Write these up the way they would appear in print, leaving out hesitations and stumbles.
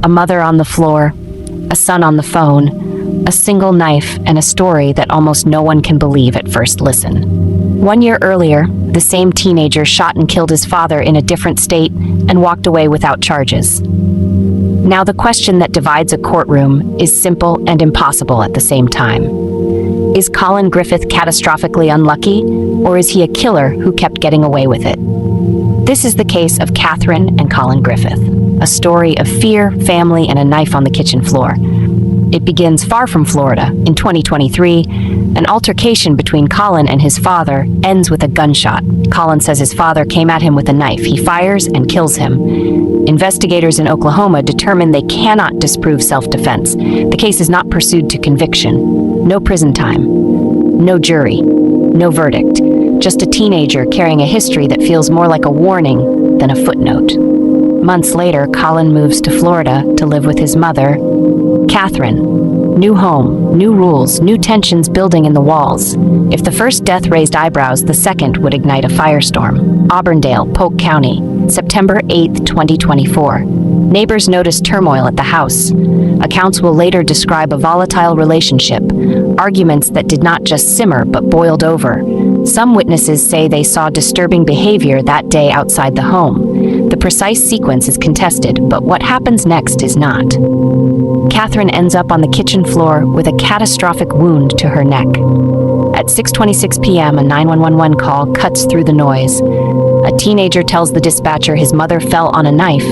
A mother on the floor, a son on the phone, a single knife, and a story that almost no one can believe at first listen. 1 year earlier, the same teenager shot and killed his father in a different state and walked away without charges. Now the question that divides a courtroom is simple and impossible at the same time. Is Collin Griffith catastrophically unlucky, or is he a killer who kept getting away with it? This is the case of Catherine and Collin Griffith, a story of fear, family, and a knife on the kitchen floor. It begins far from Florida. In 2023, an altercation between Collin and his father ends with a gunshot. Collin says his father came at him with a knife. He fires and kills him. Investigators in Oklahoma determine they cannot disprove self-defense. The case is not pursued to conviction. No prison time. No jury. No verdict. Just a teenager carrying a history that feels more like a warning than a footnote. Months later, Collin moves to Florida to live with his mother, Catherine. New home, new rules, new tensions building in the walls. If the first death raised eyebrows, the second would ignite a firestorm. Auburndale, Polk County, September 8, 2024. Neighbors notice turmoil at the house. Accounts will later describe a volatile relationship, arguments that did not just simmer but boiled over. Some witnesses say they saw disturbing behavior that day outside the home. The precise sequence is contested, but what happens next is not. Catherine ends up on the kitchen floor with a catastrophic wound to her neck. At 6:26 p.m., a 911 call cuts through the noise. A teenager tells the dispatcher his mother fell on a knife.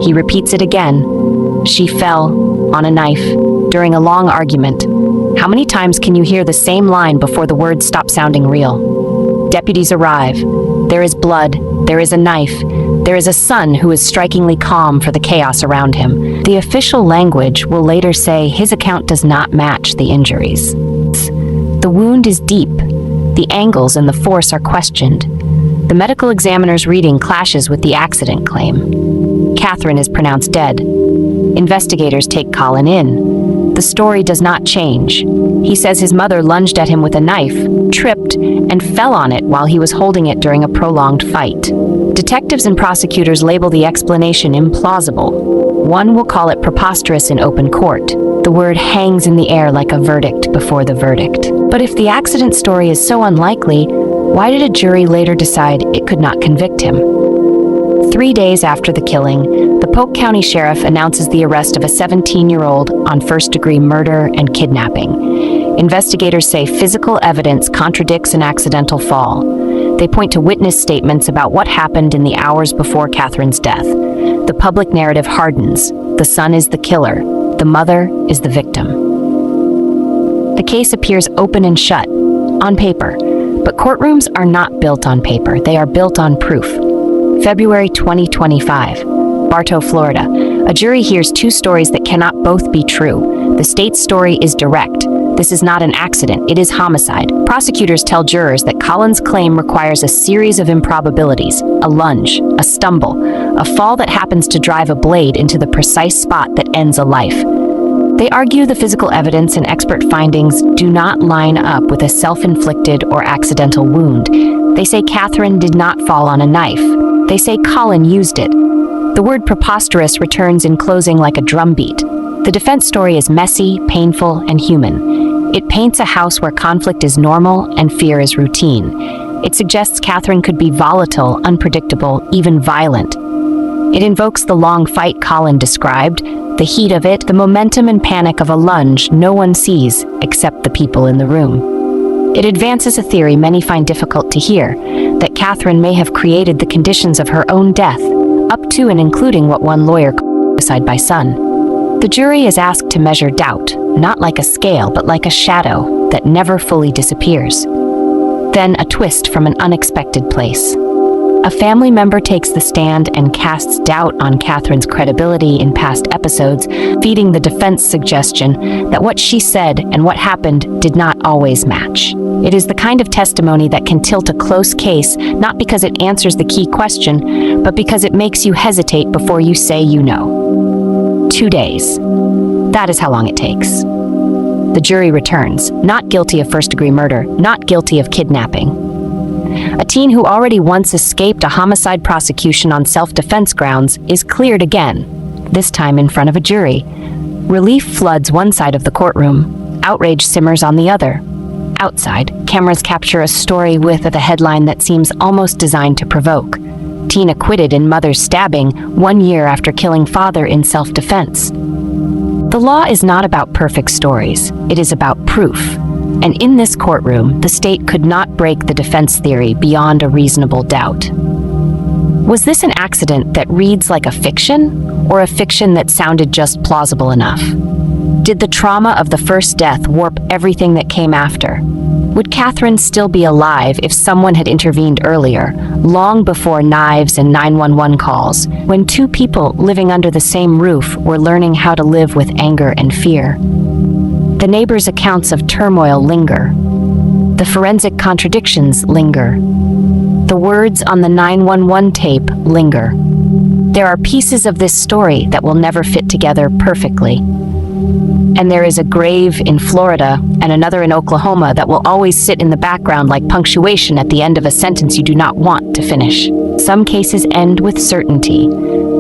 He repeats it again. She fell on a knife during a long argument. How many times can you hear the same line before the words stop sounding real? Deputies arrive. There is blood. There is a knife. There is a son who is strikingly calm for the chaos around him. The official language will later say his account does not match the injuries. The wound is deep. The angles and the force are questioned. The medical examiner's reading clashes with the accident claim. Catherine is pronounced dead. Investigators take Collin in. The story does not change. He says his mother lunged at him with a knife, tripped, and fell on it while he was holding it during a prolonged fight. Detectives and prosecutors label the explanation implausible. One will call it preposterous in open court. The word hangs in the air like a verdict before the verdict. But if the accident story is so unlikely, why did a jury later decide it could not convict him? 3 days after the killing, the Polk County Sheriff announces the arrest of a 17-year-old on first-degree murder and kidnapping. Investigators say physical evidence contradicts an accidental fall. They point to witness statements about what happened in the hours before Catherine's death. The public narrative hardens. The son is the killer. The mother is the victim. The case appears open and shut, on paper. But courtrooms are not built on paper. They are built on proof. February 2025, Bartow, Florida. A jury hears two stories that cannot both be true. The state's story is direct. This is not an accident, it is homicide. Prosecutors tell jurors that Collin's claim requires a series of improbabilities, a lunge, a stumble, a fall that happens to drive a blade into the precise spot that ends a life. They argue the physical evidence and expert findings do not line up with a self-inflicted or accidental wound. They say Catherine did not fall on a knife. They say Collin used it. The word preposterous returns in closing like a drumbeat. The defense story is messy, painful, and human. It paints a house where conflict is normal and fear is routine. It suggests Catherine could be volatile, unpredictable, even violent. It invokes the long fight Collin described, the heat of it, the momentum and panic of a lunge no one sees except the people in the room. It advances a theory many find difficult to hear, that Catherine may have created the conditions of her own death, up to and including what one lawyer called suicide by son. The jury is asked to measure doubt, not like a scale, but like a shadow that never fully disappears. Then a twist from an unexpected place. A family member takes the stand and casts doubt on Catherine's credibility in past episodes, feeding the defense suggestion that what she said and what happened did not always match. It is the kind of testimony that can tilt a close case, not because it answers the key question, but because it makes you hesitate before you say you know. 2 days. That is how long it takes. The jury returns, not guilty of first-degree murder, not guilty of kidnapping. A teen who already once escaped a homicide prosecution on self-defense grounds is cleared again, this time in front of a jury. Relief floods one side of the courtroom. Outrage simmers on the other. Outside, cameras capture a story with a headline that seems almost designed to provoke. Teen acquitted in mother's stabbing 1 year after killing father in self-defense. The law is not about perfect stories. It is about proof. And in this courtroom, the state could not break the defense theory beyond a reasonable doubt. Was this an accident that reads like a fiction, or a fiction that sounded just plausible enough? Did the trauma of the first death warp everything that came after? Would Catherine still be alive if someone had intervened earlier, long before knives and 911 calls, when two people living under the same roof were learning how to live with anger and fear? The neighbors' accounts of turmoil linger. The forensic contradictions linger. The words on the 911 tape linger. There are pieces of this story that will never fit together perfectly. And there is a grave in Florida and another in Oklahoma that will always sit in the background like punctuation at the end of a sentence you do not want to finish. Some cases end with certainty.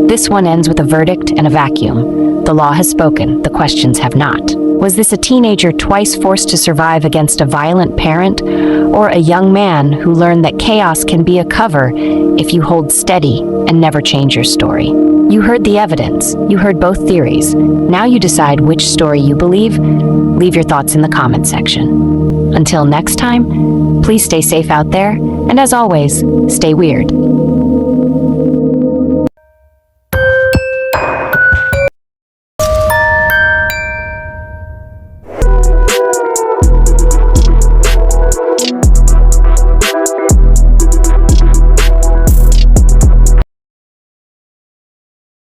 This one ends with a verdict and a vacuum. The law has spoken, the questions have not. Was this a teenager twice forced to survive against a violent parent, or a young man who learned that chaos can be a cover if you hold steady and never change your story? You heard the evidence. You heard both theories. Now you decide which story you believe. Leave your thoughts in the comment section. Until next time, please stay safe out there, and as always, stay weird.